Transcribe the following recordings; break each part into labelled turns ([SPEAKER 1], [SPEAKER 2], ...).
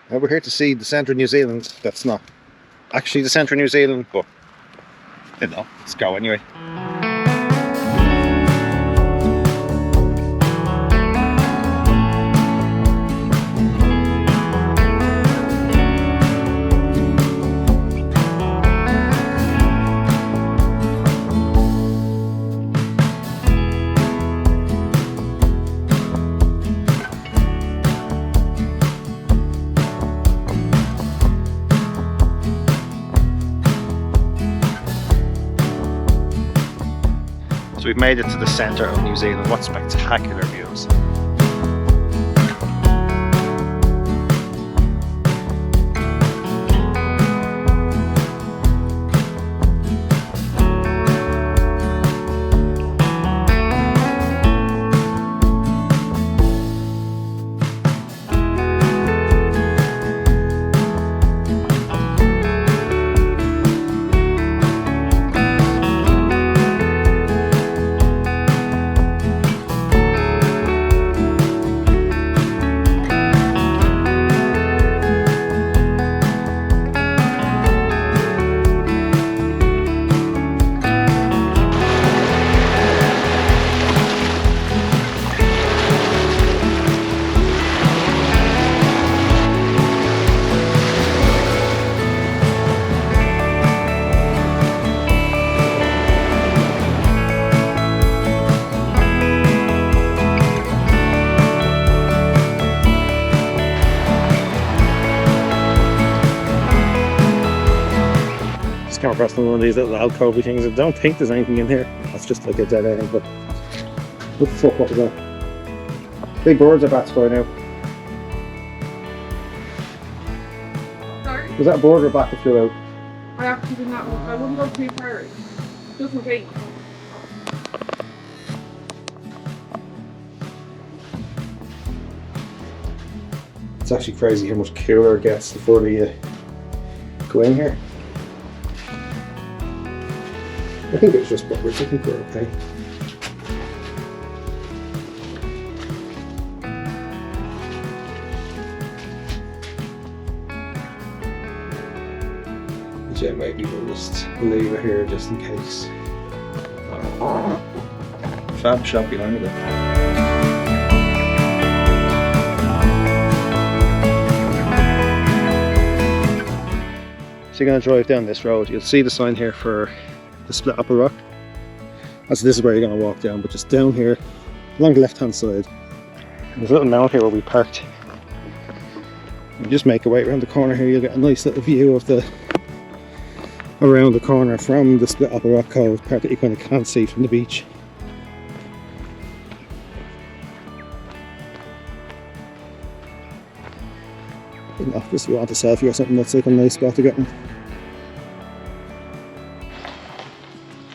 [SPEAKER 1] We're here to see the centre of New Zealand. That's not actually the centre of New Zealand, but you know, let's go anyway. So we've made it to the centre of New Zealand. What spectacular views. Just come across one of these little alcove things. I don't think there's anything in here. That's just like a dead end, but what the fuck, what was that? Big birds are bats by now.
[SPEAKER 2] Sorry?
[SPEAKER 1] Was that a bird or a bat that flew out?
[SPEAKER 2] I actually did not look. I wouldn't go too far. Just in case.
[SPEAKER 1] It's actually crazy how much cooler it gets the further you go in here. I think it's just what we're looking for, okay? Yeah, maybe we'll just leave it here just in case. Fab shop behind me there. So you're going to drive down this road, you'll see the sign here for the split upper rock. So this is where you're going to walk down, but just down here along the left hand side there's a little mount here where we parked. You just make your way around the corner here, you'll get a nice little view of the around the corner from the split upper rock cove, part that you kind of can't see from the beach. You know, just if you want a selfie or something, that's like a nice spot to get in.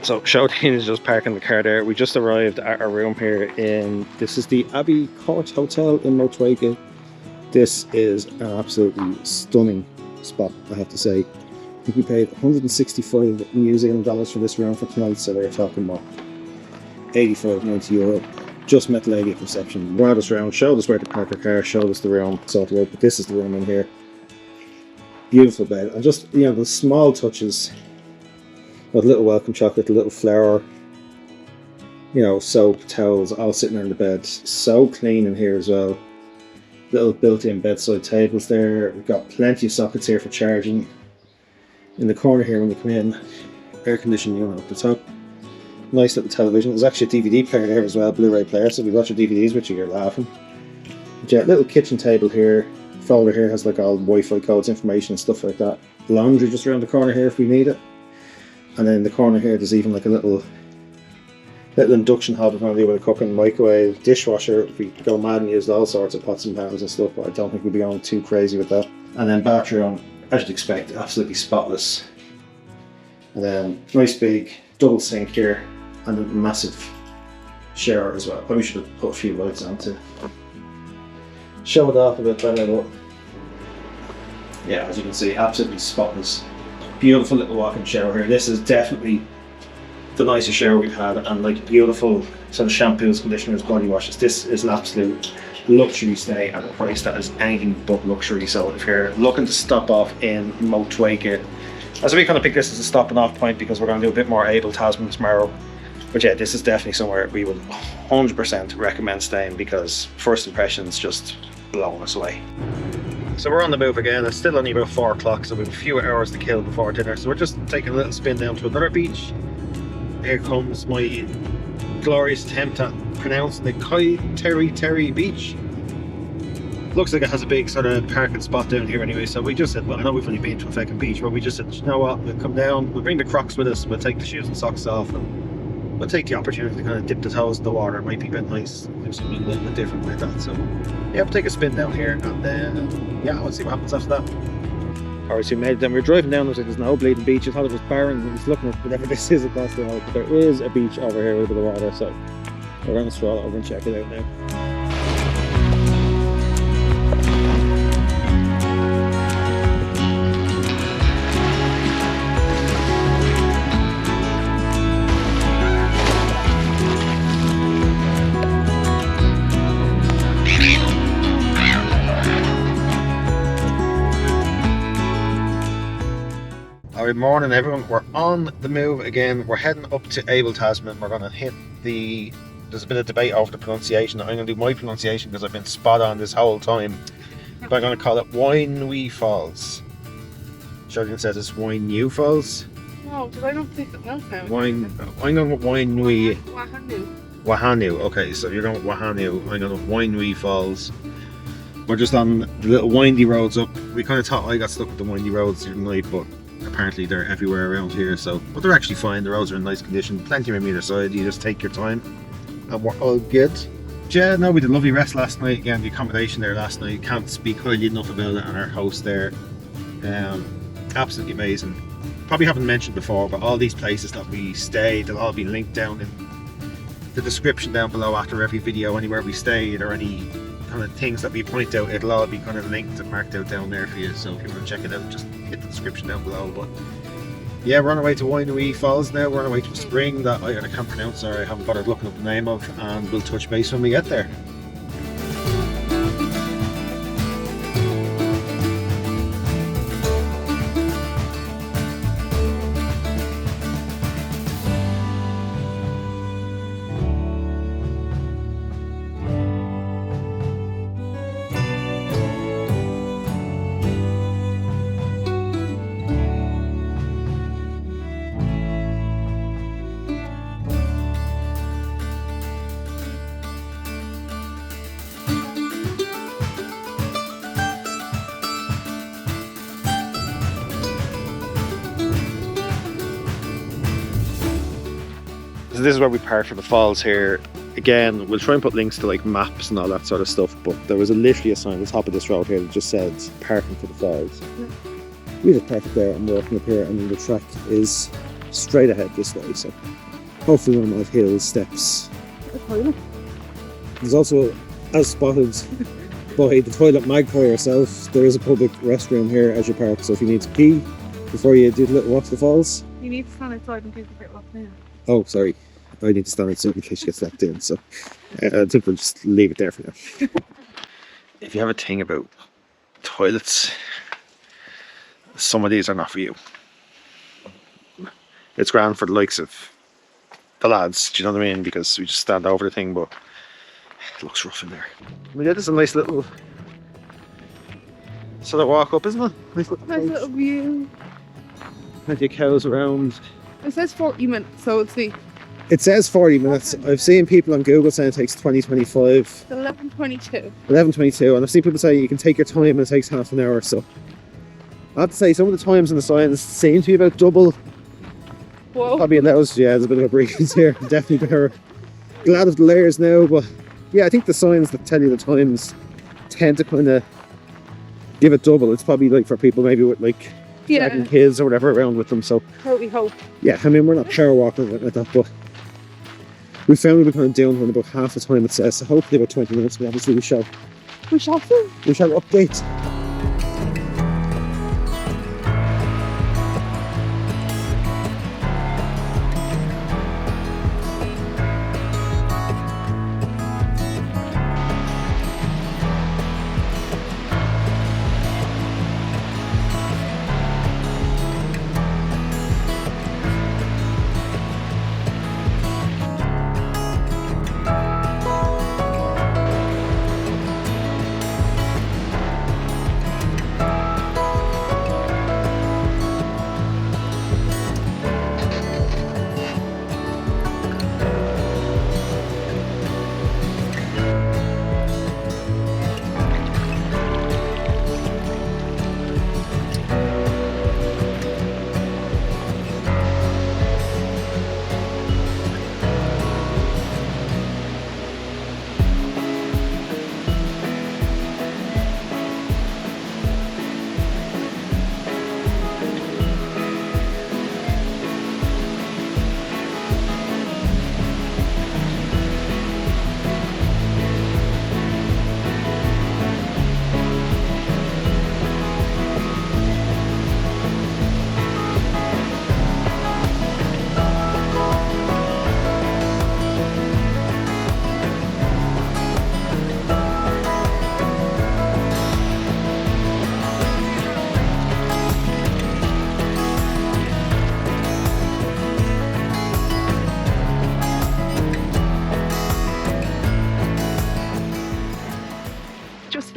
[SPEAKER 1] So Showdine is just parking the car there. We just arrived at our room here in, this is the Abbey Court Hotel in Motueka. This is an absolutely stunning spot, I have to say. I think we paid 165 New Zealand dollars for this room for tonight, so they're talking about 85, 90 euro. Just met the lady at reception, brought us around, showed us where to park our car, showed us the room, sorted out, but this is the room in here. Beautiful bed, and just, you know, the small touches. With a little welcome chocolate, a little flower, you know, soap, towels, all sitting on the bed. So clean in here as well. Little built-in bedside tables there. We've got plenty of sockets here for charging. In the corner here when you come in, air conditioning unit up the top. Nice little television. There's actually a DVD player there as well, Blu-ray player, so if you watch your DVDs with you, you're laughing. But yeah, little kitchen table here. Folder here has like all Wi-Fi codes, information and stuff like that. Laundry just around the corner here if we need it. And then in the corner here there's even like a little induction hob if you want to do with a cooking, microwave, dishwasher. If we go mad and use all sorts of pots and pans and stuff, but I don't think we'll be going too crazy with that. And then bathroom, as you'd expect, absolutely spotless. And then nice big double sink here and a massive shower as well. Probably should have put a few lights on to show it off a bit better, but yeah, as you can see, absolutely spotless. Beautiful little walk-in shower here. This is definitely the nicest shower we've had, and like beautiful sort of shampoos, conditioners, body washes. This is an absolute luxury stay at a price that is anything but luxury. So if you're looking to stop off in Motueka, as we kind of pick this as a stopping off point because we're going to do a bit more Abel Tasman tomorrow. But yeah, this is definitely somewhere we would 100% recommend staying because first impressions just blowing us away. So we're on the move again. It's still only about 4 o'clock, so we have a few hours to kill before dinner. So we're just taking a little spin down to another beach. Here comes my glorious attempt at pronouncing the Kaiteriteri beach. Looks like it has a big sort of parking spot down here anyway, so we just said, well, I know we've only been to a fucking beach, but we just said, you know what, we'll come down, we'll bring the Crocs with us, we'll take the shoes and socks off, and we'll take the opportunity to kind of dip the toes in the water. It might be a bit nice, do something a little bit different like that. So yeah, we'll take a spin down here, and then yeah, we'll see what happens after that. Alright, so we made it down. We were driving down, there was like, there's no bleeding beach. I thought it was barren. I was looking at whatever this is across the road, but there is a beach over here with a bit of water, so we're going to stroll over and check it out now. Good morning everyone, we're on the move again. We're heading up to Abel Tasman. We're going to hit there's a bit of debate over the pronunciation. I'm going to do my pronunciation because I've been spot on this whole time. But I'm going to call it Wainui Falls. Sheridan says it's Wainui Falls.
[SPEAKER 2] No, did I not think that now?
[SPEAKER 1] I'm going with Wainui. Wahanu. Okay, so you're going with Wahanu. I'm going with Wainui Falls. We're just on the little windy roads up. We kind of thought I got stuck with the windy roads the other night, but apparently they're everywhere around here, but they're actually fine. The roads are in nice condition, plenty of room either side. You just take your time and we're all good. Yeah, no, we did a lovely rest last night. Again, the accommodation there last night, can't speak highly enough about it, and our host there, absolutely amazing. Probably haven't mentioned before, but all these places that we stayed, they'll all be linked down in the description down below after every video. Anywhere we stayed or any kind of things that we point out, it'll all be kind of linked and marked out down there for you. So if you want to check it out, just hit the description down below. But yeah, we're on our way to Wainui Falls now. We're on our way to a spring that I can't pronounce, or I haven't bothered looking up the name of, and we'll touch base when we get there. So this is where we parked for the falls here. Again, we'll try and put links to like maps and all that sort of stuff, but there was literally a sign at the top of this road here that just said parking for the falls. We just parked there and we're walking up here, and then the track is straight ahead this way, so hopefully one of my hill steps. There's also, as spotted by the toilet magpie herself, there is a public restroom here as you park, so if you need to pee before you do the little walk to the falls.
[SPEAKER 2] You need to stand outside in case you get locked in.
[SPEAKER 1] Oh, sorry. I need to stand outside in case she gets locked in, so I think we'll just leave it there for now. If you have a thing about toilets, some of these are not for you. It's grand for the likes of the lads, do you know what I mean? Because we just stand over the thing, but it looks rough in there. But yeah, this is a nice little sort of walk up, isn't it? Nice
[SPEAKER 2] little view.
[SPEAKER 1] Plenty of cows around.
[SPEAKER 2] It says 40 minutes, so let's see.
[SPEAKER 1] It says 40 minutes. I've seen people on Google saying it takes 20-25.
[SPEAKER 2] It's 11:22.
[SPEAKER 1] 11:22, and I've seen people say you can take your time and it takes half an hour. So I have to say some of the times in the signs seem to be about double.
[SPEAKER 2] Whoa.
[SPEAKER 1] Probably allows, yeah, there's a bit of a breeze here. Definitely better. Glad of the layers now, but yeah, I think the signs that tell you the times tend to kind of give it double. It's probably like for people maybe with like dragging kids or whatever around with them. So
[SPEAKER 2] we hope.
[SPEAKER 1] Yeah, I mean, we're not power walking like that, but we found we've been kind of down about half the time it says, so hopefully about 20 minutes, but obviously we shall update.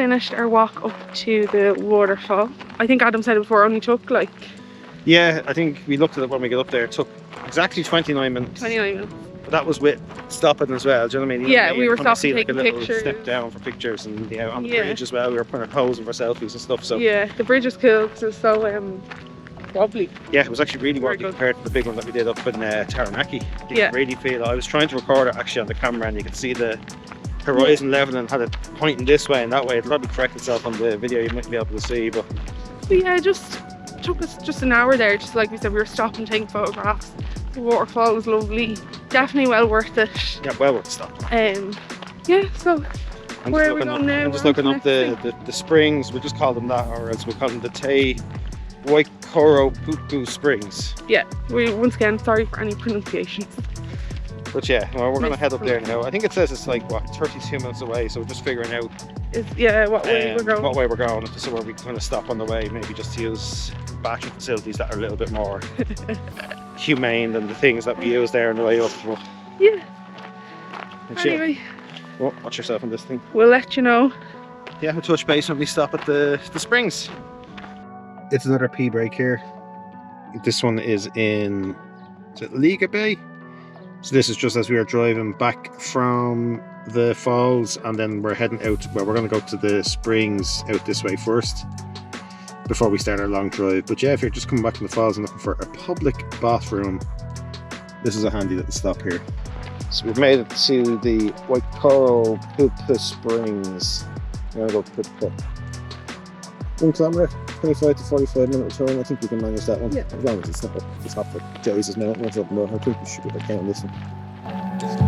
[SPEAKER 2] finished our walk up to the waterfall. I think Adam said it before, it only took like...
[SPEAKER 1] Yeah, I think we looked at it when we got up there. It took exactly 29 minutes.
[SPEAKER 2] 29 minutes.
[SPEAKER 1] But that was with stopping as well, do you know what I mean?
[SPEAKER 2] Yeah, we were stopping,
[SPEAKER 1] see, like,
[SPEAKER 2] taking
[SPEAKER 1] a little
[SPEAKER 2] pictures.
[SPEAKER 1] step down for pictures, and yeah, on the bridge as well, we were putting posing for selfies and stuff. So
[SPEAKER 2] yeah, the bridge is cool because it's so wobbly.
[SPEAKER 1] yeah, it was actually really
[SPEAKER 2] Very
[SPEAKER 1] wobbly
[SPEAKER 2] good.
[SPEAKER 1] compared to the big one that we did up in Taranaki. You
[SPEAKER 2] Yeah.
[SPEAKER 1] could really feel it. I was trying to record it actually on the camera, and you could see the horizon level and had it pointing this way and that way. It'll probably correct itself on the video, you might be able to see, but
[SPEAKER 2] yeah, just took us just an hour there. Just like we said, we were stopping, taking photographs. The waterfall was lovely. Definitely well worth it.
[SPEAKER 1] yeah, well worth stop.
[SPEAKER 2] Yeah, so where are we going now?
[SPEAKER 1] I'm just
[SPEAKER 2] We're on
[SPEAKER 1] looking
[SPEAKER 2] to
[SPEAKER 1] up
[SPEAKER 2] the
[SPEAKER 1] the springs. We just call them that, or else we call them the Te Waikoropupu Springs.
[SPEAKER 2] yeah, we once again sorry for any pronunciations.
[SPEAKER 1] But yeah, well, we're going to
[SPEAKER 2] Nice
[SPEAKER 1] head up there now. I think it says it's like, what, 32 minutes away, so we're just figuring out
[SPEAKER 2] What way we're going.
[SPEAKER 1] what way we're going, so where we kind of stop on the way, maybe just to use bathroom facilities that are a little bit more humane than the things that we use there on the way up. But,
[SPEAKER 2] Yeah.
[SPEAKER 1] but yeah.
[SPEAKER 2] Anyway,
[SPEAKER 1] Oh, watch yourself on this thing.
[SPEAKER 2] we'll let you know.
[SPEAKER 1] Yeah, we'll touch base when we stop at the springs. It's another pee break here. This one is in, is it Liga Bay? So this is just as we are driving back from the falls, and then we're heading out. Well, we're going to go to the springs out this way first before we start our long drive. But yeah, if you're just coming back from the falls and looking for a public bathroom, this is a handy little stop here. So we've made it to the Waikoropupu Springs. I'm going to go put 1 kilometre, 25 to 45 minute return. I think we can manage that one.
[SPEAKER 2] Yeah.
[SPEAKER 1] As long as it's not for Joyce's minute. I think we should be okay on this one.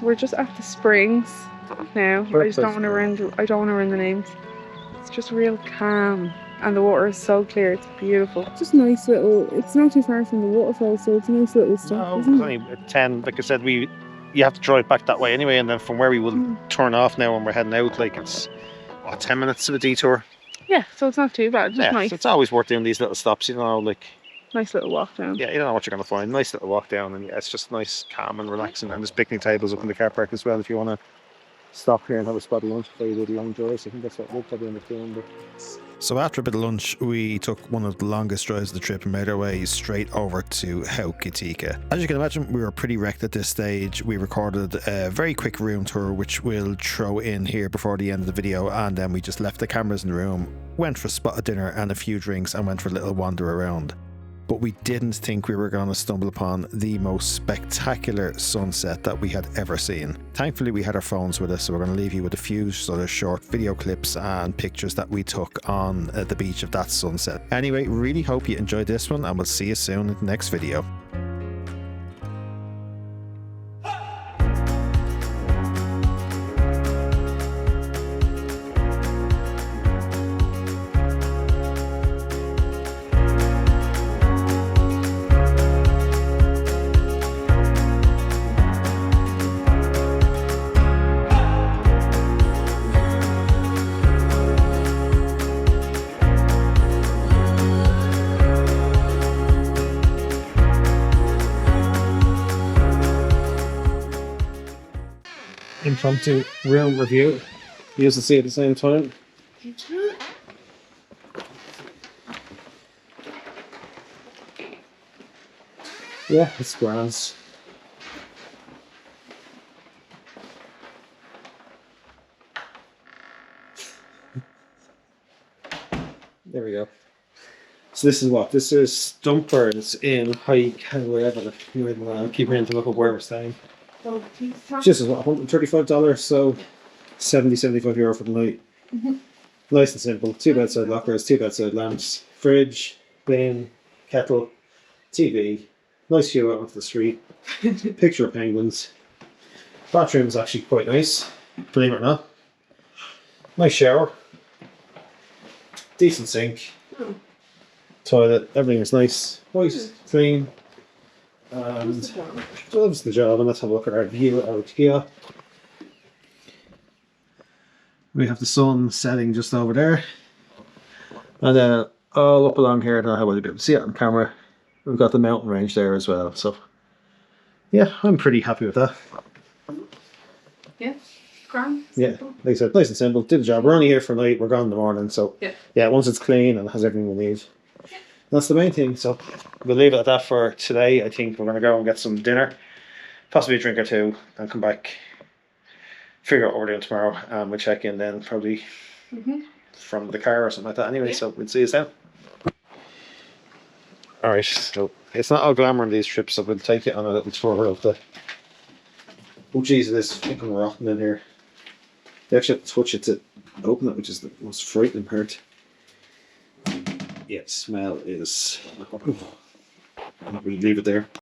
[SPEAKER 2] We're just at the springs now. I just don't want to ruin the names. It's just real calm, and the water is so clear. It's beautiful. Just nice little. It's not too far from the waterfall, so it's a nice little stop.
[SPEAKER 1] No, it's
[SPEAKER 2] isn't it?
[SPEAKER 1] only 10. Like I said, you have to drive back that way anyway, and then from where we will turn off now when we're heading out, like it's 10 minutes to the detour.
[SPEAKER 2] Yeah, so it's not too bad. Just
[SPEAKER 1] Yeah,
[SPEAKER 2] nice.
[SPEAKER 1] so it's always worth doing these little stops, you know, like.
[SPEAKER 2] Nice little walk down.
[SPEAKER 1] Yeah, you don't know what you're going to find. Nice little walk down, and yeah, it's just nice, calm and relaxing. And there's picnic tables up in the car park as well if you want to stop here and have a spot of lunch before you do the long drive. So I think that's what we'll probably end up doing. But... So after a bit of lunch, we took one of the longest drives of the trip and made our way straight over to Hokitika. As you can imagine, we were pretty wrecked at this stage. We recorded a very quick room tour, which we'll throw in here before the end of the video, and then we just left the cameras in the room, went for a spot of dinner and a few drinks, and went for a little wander around. But we didn't think we were going to stumble upon the most spectacular sunset that we had ever seen. Thankfully, we had our phones with us, so we're going to leave you with a few sort of short video clips and pictures that we took on the beach of that sunset. Anyway, really hope you enjoyed this one, and we'll see you soon in the next video. Impromptu room review. You used to see at the same time. Yeah, it's grand. There we go. So this is what? This is Stumpers in wherever. I'll keep hearing to look up where we're staying. This is what, $135, so €75 for the night. Nice and simple. 2 bedside lockers, 2 bedside lamps, fridge, bin, kettle, TV. Nice view out onto the street. Picture of penguins. Bathroom's actually quite nice, believe it or not. Nice shower. Decent sink.
[SPEAKER 2] Oh.
[SPEAKER 1] Toilet. Everything is nice. White, clean. And loves the job. And let's have a look at our view out of here. We have the sun setting just over there. And then all up along here, I don't know how well you'll be able to see it on camera. We've got the mountain range there as well. So yeah, I'm pretty happy with that.
[SPEAKER 2] Yeah, grand.
[SPEAKER 1] Yeah,
[SPEAKER 2] Simple.
[SPEAKER 1] like I said, nice and simple. Did the job. We're only here for night. We're gone in the morning. So
[SPEAKER 2] Yeah.
[SPEAKER 1] once it's clean and has everything we need, that's the main thing. So we'll leave it at that for today. I think we're going to go and get some dinner, possibly a drink or two, and come back, figure out what we're doing tomorrow, and we'll check in then probably from the car or something like that anyway. So we'll see you then. Alright, so it's not all glamour on these trips, so we'll take it on a little tour of the... Oh jeez, it is fucking rotten in here. You actually have to touch it to open it, which is the most frightening part. Yeah, the smell is... We'll leave it there.